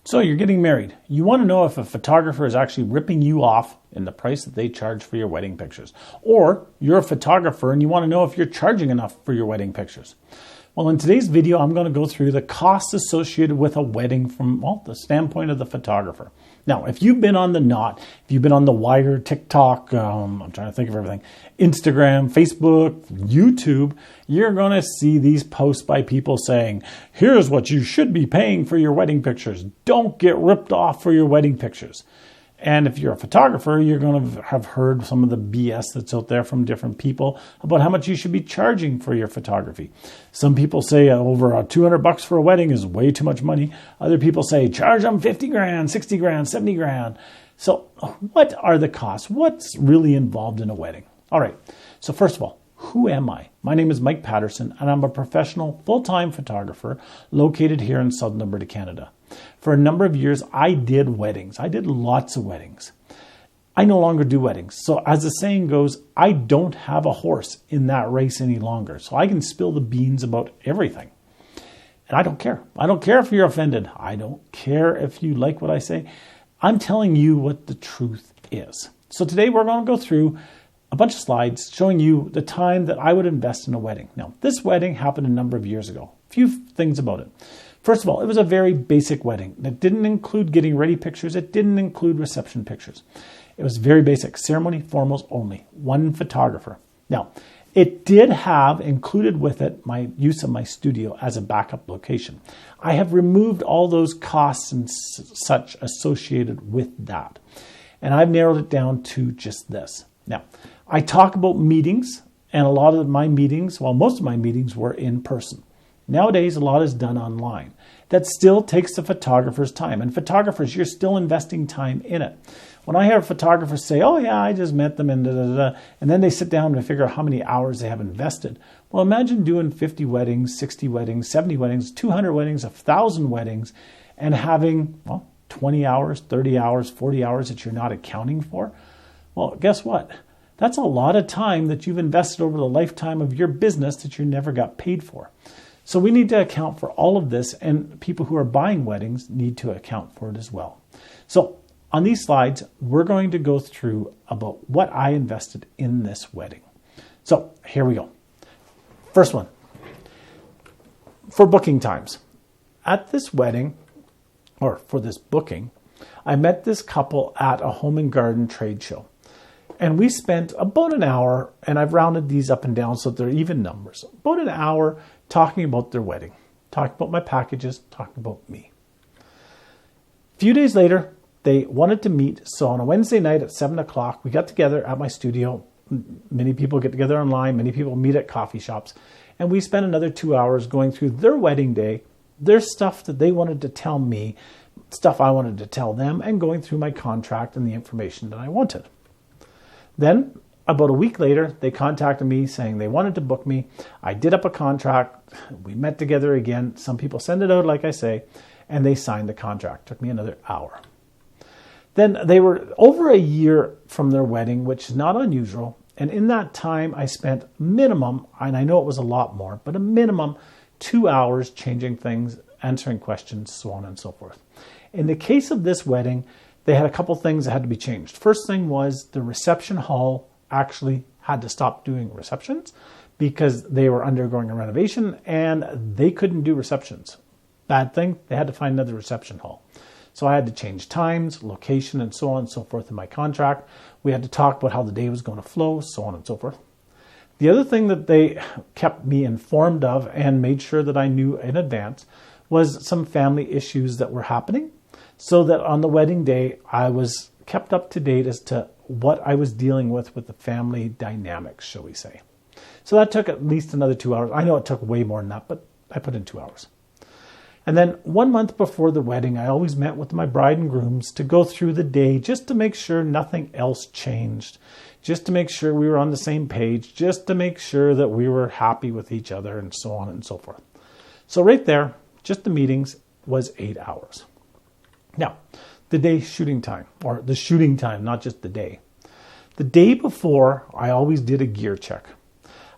So you're getting married. You want to know if a photographer is actually ripping you off in the price that they charge for your wedding pictures. Or you're a photographer and you want to know if you're charging enough for your wedding pictures. Well, in today's video, I'm going to go through the costs associated with a wedding from, well, the standpoint of the photographer. Now, if you've been on The Knot, if you've been on The Wire, TikTok, I'm trying to think of everything, Instagram, Facebook, YouTube, you're going to see these posts by people saying, here's what you should be paying for your wedding pictures. Don't get ripped off for your wedding pictures. And if you're a photographer, you're going to have heard some of the BS that's out there from different people about how much you should be charging for your photography. Some people say over $200 for a wedding is way too much money. Other people say charge them 50 grand, 60 grand, 70 grand. So what are the costs? What's really involved in a wedding? All right. So first of all, who am I? My name is Mike Patterson, and I'm a professional full-time photographer located here in Southern Alberta, Canada. For a number of years, I did weddings. I did lots of weddings. I no longer do weddings. So as the saying goes, I don't have a horse in that race any longer. So I can spill the beans about everything. And I don't care. I don't care if you're offended. I don't care if you like what I say. I'm telling you what the truth is. So today we're going to go through a bunch of slides showing you the time that I would invest in a wedding. Now, this wedding happened a number of years ago. A few things about it. First of all, it was a very basic wedding. It didn't include getting ready pictures. It didn't include reception pictures. It was very basic. Ceremony, formals only. One photographer. Now, it did have included with it my use of my studio as a backup location. I have removed all those costs and such associated with that. And I've narrowed it down to just this. Now, I talk about meetings, and a lot of my meetings, well, most of my meetings were in person. Nowadays, a lot is done online. That still takes the photographer's time. And photographers, you're still investing time in it. When I hear photographers say, oh yeah, I just met them and and then they sit down to figure out how many hours they have invested. Well, imagine doing 50 weddings, 60 weddings, 70 weddings, 200 weddings, 1,000 weddings, and having, well, 20 hours, 30 hours, 40 hours that you're not accounting for. Well, guess what? That's a lot of time that you've invested over the lifetime of your business that you never got paid for. So we need to account for all of this, and people who are buying weddings need to account for it as well. So on these slides, we're going to go through about what I invested in this wedding. So here we go. First one, for booking times. At this wedding, or for this booking, I met this couple at a home and garden trade show. And we spent about an hour, and I've rounded these up and down so they're even numbers, about an hour talking about their wedding, talking about my packages, talking about me. A few days later, they wanted to meet. So on a Wednesday night at 7 o'clock, we got together at my studio. Many people get together online. Many people meet at coffee shops. And we spent another 2 hours going through their wedding day, their stuff that they wanted to tell me, stuff I wanted to tell them, and going through my contract and the information that I wanted. Then, about a week later, they contacted me saying they wanted to book me. I did up a contract. We met together again. Some people send it out, like I say, and they signed the contract. Took me another hour. Then they were over a year from their wedding, which is not unusual. And in that time, I spent minimum, and I know it was a lot more, but a minimum 2 hours changing things, answering questions, so on and so forth. In the case of this wedding, they had a couple things that had to be changed. First thing was the reception hall actually had to stop doing receptions because they were undergoing a renovation and they couldn't do receptions. Bad thing, they had to find another reception hall. So I had to change times, location, and so on and so forth in my contract. We had to talk about how the day was going to flow, so on and so forth. The other thing that they kept me informed of and made sure that I knew in advance was some family issues that were happening, so that on the wedding day, I was kept up to date as to what I was dealing with the family dynamics, shall we say. So that took at least another 2 hours. I know it took way more than that, but I put in 2 hours. And then 1 month before the wedding, I always met with my bride and grooms to go through the day just to make sure nothing else changed, just to make sure we were on the same page, just to make sure that we were happy with each other, and so on and so forth. So right there, just the meetings was 8 hours. Now, the day shooting time, or the shooting time, not just the day. The day before, I always did a gear check.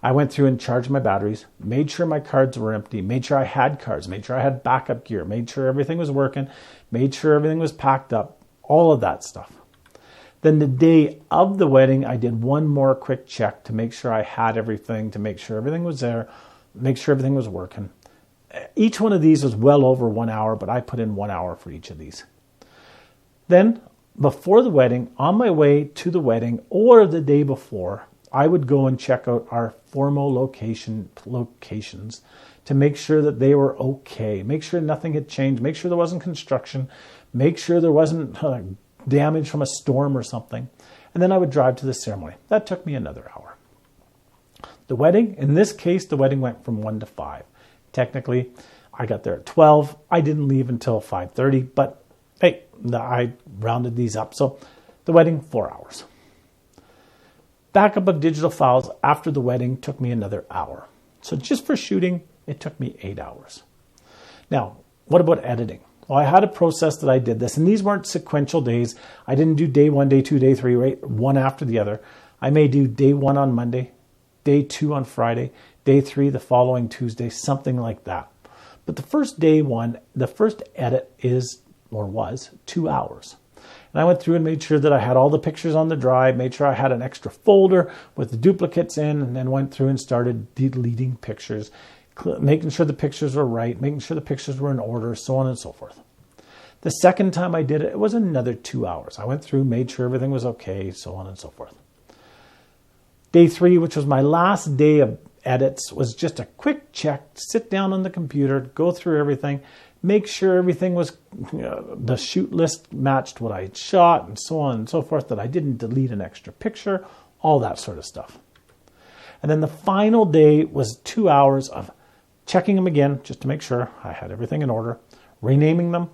I went through and charged my batteries, made sure my cards were empty, made sure I had cards, made sure I had backup gear, made sure everything was working, made sure everything was packed up, all of that stuff. Then the day of the wedding, I did one more quick check to make sure I had everything, to make sure everything was there, make sure everything was working. Each one of these was well over 1 hour, but I put in 1 hour for each of these. Then, before the wedding, on my way to the wedding or the day before, I would go and check out our formal locations to make sure that they were okay, make sure nothing had changed, make sure there wasn't construction, make sure there wasn't damage from a storm or something. And then I would drive to the ceremony. That took me another hour. The wedding, in this case, the wedding went from 1 to 5. Technically, I got there at 12. I didn't leave until 5:30, but hey, I rounded these up. So the wedding, 4 hours. Backup of digital files after the wedding took me another hour. So just for shooting, it took me 8 hours. Now, what about editing? Well, I had a process that I did this, and these weren't sequential days. I didn't do day 1, day 2, day 3, right, one after the other. I may do day 1 on Monday, day 2 on Friday, day 3 the following Tuesday, something like that. But the first day one, the first edit was 2 hours. And I went through and made sure that I had all the pictures on the drive, made sure I had an extra folder with the duplicates in, and then went through and started deleting pictures, making sure the pictures were right, making sure the pictures were in order, so on and so forth. The second time I did it, it was another 2 hours. I went through, made sure everything was okay, so on and so forth. Day 3, which was my last day of edits, was just a quick check, sit down on the computer, go through everything, make sure everything was, the shoot list matched what I had shot, and so on and so forth, that I didn't delete an extra picture, all that sort of stuff. And then the final day was 2 hours of checking them again, just to make sure I had everything in order, renaming them.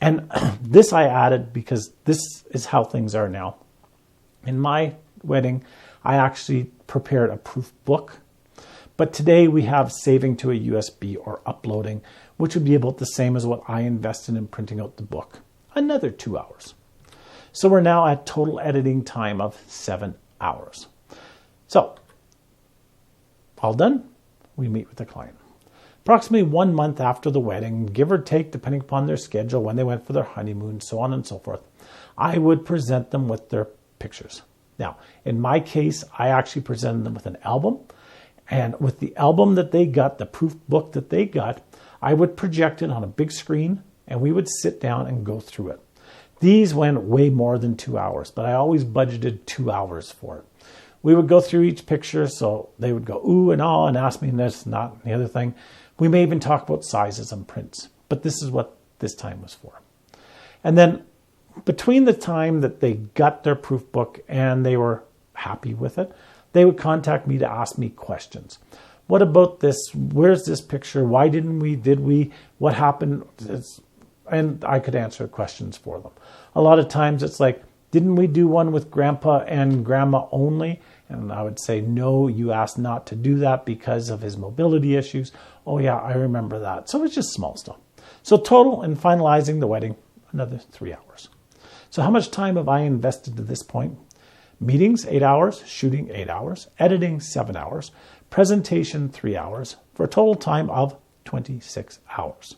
And this I added because this is how things are now. In my wedding, I actually prepared a proof book. But today we have saving to a USB or uploading, which would be about the same as what I invested in printing out the book. Another 2 hours. So we're now at total editing time of 7 hours. So, all done, we meet with the client. Approximately 1 month after the wedding, give or take, depending upon their schedule, when they went for their honeymoon, so on and so forth, I would present them with their pictures. Now, in my case, I actually presented them with an album. And with the album that they got, the proof book that they got, I would project it on a big screen and we would sit down and go through it. These went way more than 2 hours, but I always budgeted 2 hours for it. We would go through each picture, so they would go ooh and ah and ask me this, not and the other thing. We may even talk about sizes and prints, but this is what this time was for. And then between the time that they got their proof book and they were happy with it, they would contact me to ask me questions. What about this? Where's this picture? Why didn't we? Did we? What happened? And I could answer questions for them. A lot of times it's like, didn't we do one with grandpa and grandma only? And I would say, no, you asked not to do that because of his mobility issues. Oh yeah, I remember that. So it's just small stuff. So total in finalizing the wedding, another 3 hours. So how much time have I invested to this point? Meetings, 8 hours, shooting 8 hours, editing 7 hours, presentation 3 hours, for a total time of 26 hours.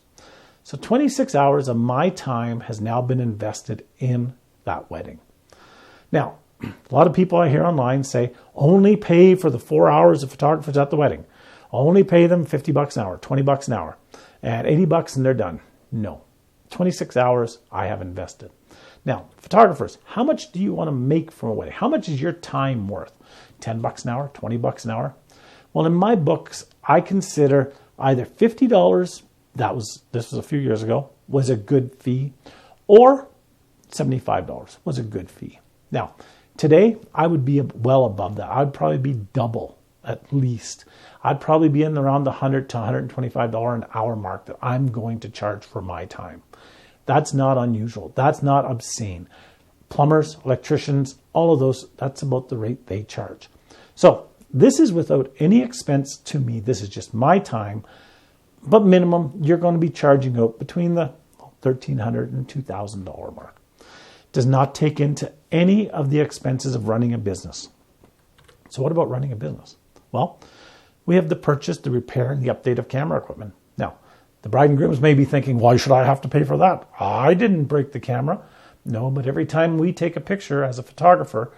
So 26 hours of my time has now been invested in that wedding. Now, a lot of people I hear online say, only pay for the 4 hours of photographers at the wedding. Only pay them $50 an hour, $20 an hour, and $80 and they're done. No, 26 hours I have invested. Now, photographers, how much do you want to make from a wedding? How much is your time worth? $10 an hour, $20 an hour? Well, in my books, I consider either $50, this was a few years ago, was a good fee, or $75 was a good fee. Now, today, I would be well above that. I'd probably be double at least. I'd probably be in around the $100 to $125 an hour mark that I'm going to charge for my time. That's not unusual. That's not obscene. Plumbers, electricians, all of those, that's about the rate they charge. So this is without any expense to me. This is just my time. But minimum, you're going to be charging out between the $1,300 and $2,000 mark. Does not take into any of the expenses of running a business. So what about running a business? Well, we have the purchase, the repair, and the update of camera equipment. Now, the bride and grooms may be thinking, why should I have to pay for that? I didn't break the camera. No, but every time we take a picture as a photographer,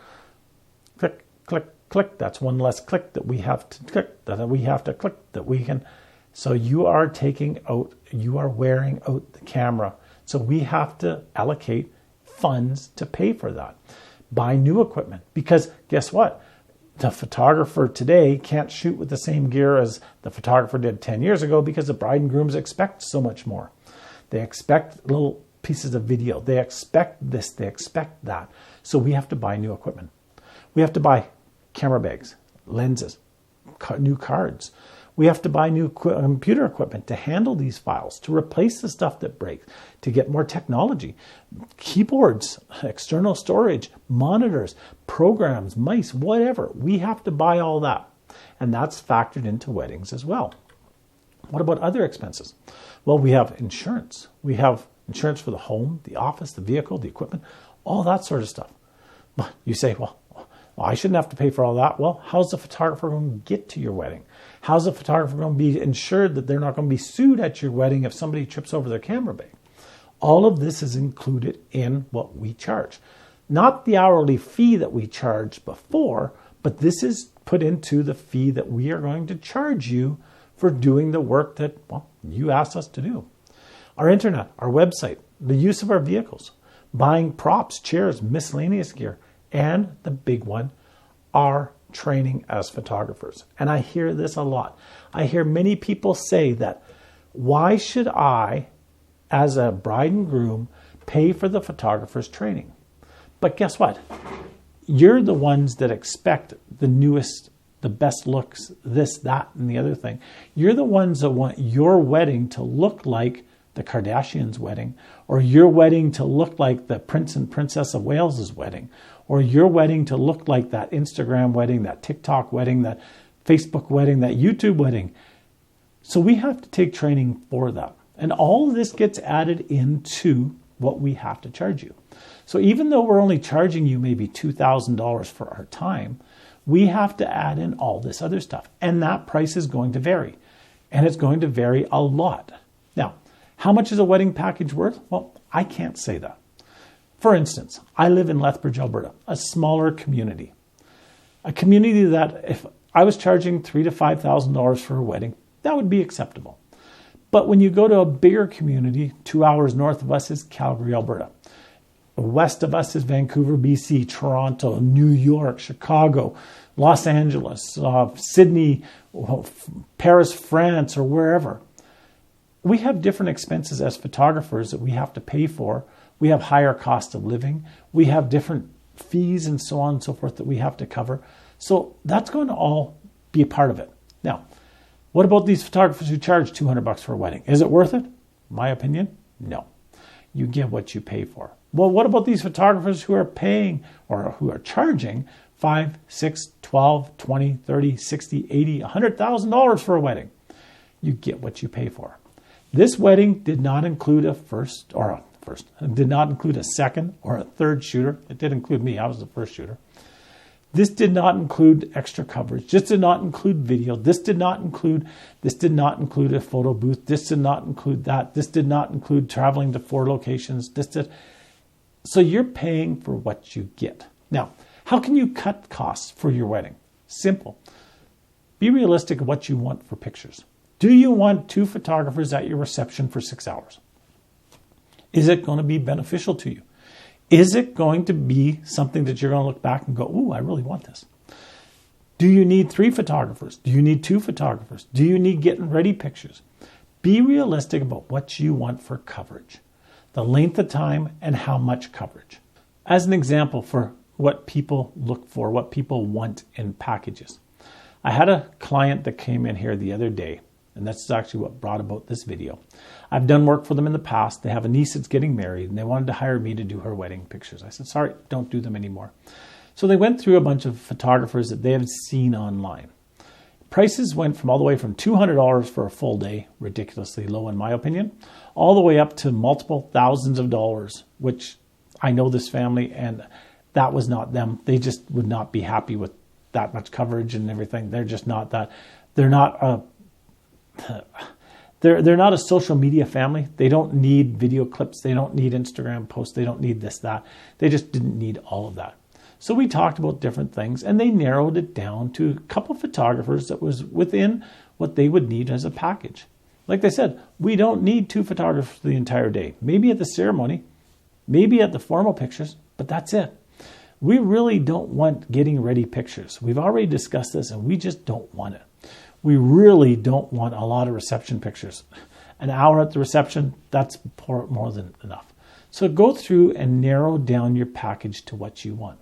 click, click, click, that's one less click that we have to click, that we can. So you are wearing out the camera. So we have to allocate funds to pay for that. Buy new equipment, because guess what? The photographer today can't shoot with the same gear as the photographer did 10 years ago, because the bride and grooms expect so much more. They expect little pieces of video. They expect this, they expect that. So we have to buy new equipment. We have to buy camera bags, lenses, new cards. We have to buy new computer equipment to handle these files, to replace the stuff that breaks, to get more technology, keyboards, external storage, monitors, programs, mice, whatever. We have to buy all that. And that's factored into weddings as well. What about other expenses? Well, we have insurance. We have insurance for the home, the office, the vehicle, the equipment, all that sort of stuff. But you say, well, I shouldn't have to pay for all that. Well, how's the photographer going to get to your wedding? How's the photographer going to be ensured that they're not going to be sued at your wedding if somebody trips over their camera bag? All of this is included in what we charge. Not the hourly fee that we charged before, but this is put into the fee that we are going to charge you for doing the work that, well, you asked us to do. Our internet, our website, the use of our vehicles, buying props, chairs, miscellaneous gear, and the big one, our training as photographers. And I hear this a lot. I hear many people say that, why should I, as a bride and groom, pay for the photographer's training? But guess what? You're the ones that expect the newest, the best looks, this, that, and the other thing. You're the ones that want your wedding to look like the Kardashians' wedding, or your wedding to look like the Prince and Princess of Wales's wedding, or your wedding to look like that Instagram wedding, that TikTok wedding, that Facebook wedding, that YouTube wedding. So we have to take training for that. And all of this gets added into what we have to charge you. So even though we're only charging you maybe $2,000 for our time, we have to add in all this other stuff. And that price is going to vary. And it's going to vary a lot. Now, how much is a wedding package worth? Well, I can't say that. For instance, I live in Lethbridge, Alberta, a smaller community. A community that if I was charging $3,000 to $5,000 for a wedding, that would be acceptable. But when you go to a bigger community, 2 hours north of us is Calgary, Alberta. West of us is Vancouver, BC, Toronto, New York, Chicago, Los Angeles, Sydney, Paris, France, or wherever. We have different expenses as photographers that we have to pay for. We have higher cost of living. We have different fees and so on and so forth that we have to cover. So that's going to all be a part of it. Now, what about these photographers who charge $200 for a wedding? Is it worth it? My opinion, no. You get what you pay for. Well, what about these photographers who are paying or who are charging $5, $6, $12, $20, $30, $60, $80, $100,000 for a wedding? You get what you pay for. This wedding did not include did not include a second or a third shooter. It did include me. I was the first shooter. This did not include extra coverage. This did not include video. This did not include a photo booth. This did not include that. This did not include traveling to 4 locations. So you're paying for what you get. Now, how can you cut costs for your wedding? Simple. Be realistic of what you want for pictures. Do you want 2 photographers at your reception for 6 hours? Is it going to be beneficial to you? Is it going to be something that you're going to look back and go, ooh, I really want this? Do you need 3 photographers? Do you need 2 photographers? Do you need getting ready pictures? Be realistic about what you want for coverage, the length of time, and how much coverage. As an example for what people look for, what people want in packages. I had a client that came in here the other day, and that's actually what brought about this video. I've done work for them in the past. They have a niece that's getting married, and they wanted to hire me to do her wedding pictures. I said, sorry, don't do them anymore. So they went through a bunch of photographers that they had seen online. Prices went from all the way from $200 for a full day, ridiculously low in my opinion, all the way up to multiple thousands of dollars, which I know this family, and that was not them. They just would not be happy with that much coverage and everything. They're just not that. They're not a they're not a social media family. They don't need video clips. They don't need Instagram posts. They don't need this, that. They just didn't need all of that. So we talked about different things, and they narrowed it down to a couple of photographers that was within what they would need as a package. Like they said, we don't need 2 photographers the entire day. Maybe at the ceremony, maybe at the formal pictures, but that's it. We really don't want getting ready pictures. We've already discussed this, and we just don't want it. We really don't want a lot of reception pictures. An hour at the reception, that's more than enough. So go through and narrow down your package to what you want.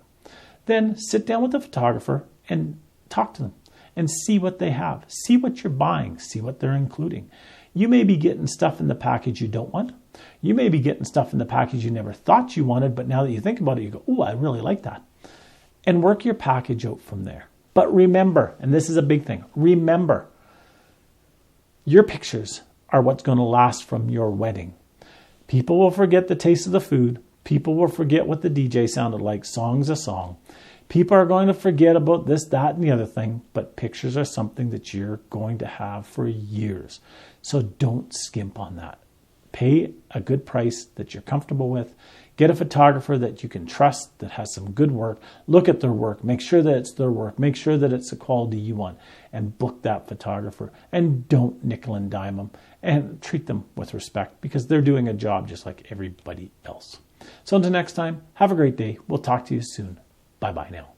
Then sit down with the photographer and talk to them and see what they have. See what you're buying. See what they're including. You may be getting stuff in the package you don't want. You may be getting stuff in the package you never thought you wanted, but now that you think about it, you go, oh, I really like that. And work your package out from there. But remember, and this is a big thing, remember, your pictures are what's going to last from your wedding. People will forget the taste of the food. People will forget what the DJ sounded like. Song's a song. People are going to forget about this, that, and the other thing, but pictures are something that you're going to have for years. So don't skimp on that. Pay a good price that you're comfortable with. Get a photographer that you can trust, that has some good work. Look at their work. Make sure that it's their work. Make sure that it's the quality you want. And book that photographer. And don't nickel and dime them. And treat them with respect, because they're doing a job just like everybody else. So until next time, have a great day. We'll talk to you soon. Bye-bye now.